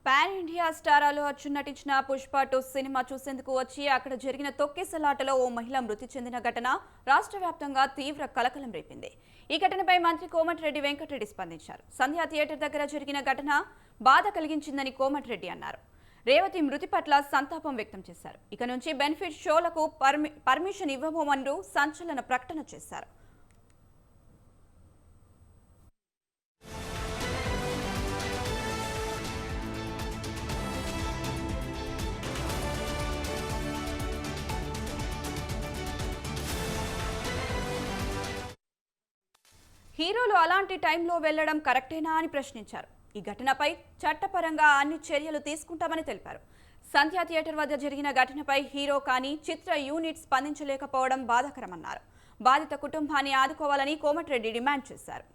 Pan India star Allu Arjun నటించిన Pushpa 2 cinema చూసేందుకు వచ్చి అక్కడ జరిగిన తొక్కిసలాటలో ఓ మహిళ మృతి చెందిన ఘటన రాష్ట్ర వ్యాప్తంగా తీవ్ర కలకలం రేపింది. ఈ ఘటనపై మంత్రి కోమటిరెడ్డి వెంకటరెడ్డి స్పందించారు. సంధ్యా థియేటర్ దగ్గర జరిగిన ఘటన బాధ కలిగించిందని కోమటిరెడ్డి అన్నారు. రేవతి మృతి పట్ల సంతాపం వ్యక్తం చేశారు. ఇక నుంచి బెనిఫిట్ షోలకు పర్మిషన్ ఇవ్వబోమంటూ సంచలన ప్రకటన చేశారు. హీరోలు అలాంటి టైంలో వెళ్లడం కరెక్టేనా అని ప్రశ్నించారు. ఈ ఘటనపై చట్టపరంగా అన్ని చర్యలు తీసుకుంటామని తెలిపారు. సంధ్యా థియేటర్ వద్ద జరిగిన ఘటనపై హీరో కానీ చిత్ర యూనిట్ స్పందించలేకపోవడం బాధాకరమన్నారు. బాధిత కుటుంబాన్ని ఆదుకోవాలని కోమటిరెడ్డి డిమాండ్ చేశారు.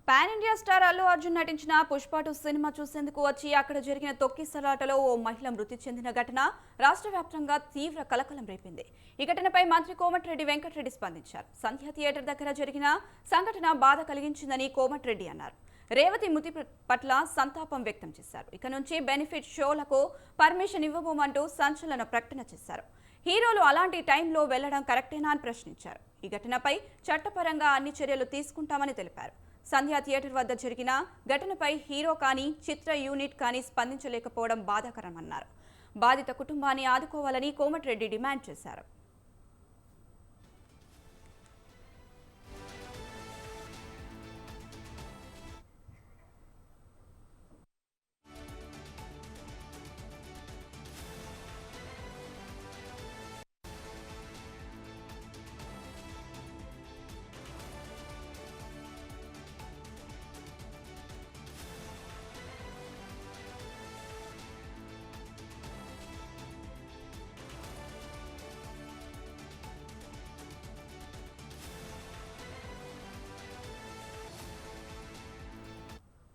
Pan India star Allu Arjun నటించిన పుష్ప 2 సినిమా చూసేందుకు వచ్చి అక్కడ జరిగిన తొక్కిసలాటలో ఓ మహిళ మృతి చెందిన ఘటన రాష్ట్ర వ్యాప్తంగా తీవ్ర కలకలం రేపింది. ఈ ఘటనపై మంత్రి కోమటిరెడ్డి వెంకటరెడ్డి స్పందించారు. సంధ్యా థియేటర్ దగ్గర జరిగిన సంఘటన బాధ కలిగించిందని కోమటిరెడ్డి అన్నారు. రేవతి మృతి పట్ల సంతాపం వ్యక్తం చేశారు. ఇక నుంచి బెనిఫిట్ షోలకు పర్మిషన్ ఇవ్వబోమంటూ సంచలన ప్రకటన చేశారు. హీరోలు అలాంటి టైంలో వెళ్లడం కరెక్టేనా అని ప్రశ్నించారు. ఈ ఘటనపై చట్టపరంగా అన్ని చర్యలు తీసుకుంటామని తెలిపారు. సంధ్యా థియేటర్ వద్ద జరిగిన ఘటనపై హీరో కానీ చిత్ర యూనిట్ కానీ స్పందించలేకపోవడం బాధాకరమన్నారు. బాధిత కుటుంబాన్ని ఆదుకోవాలని కోమటిరెడ్డి డిమాండ్ చేశారు.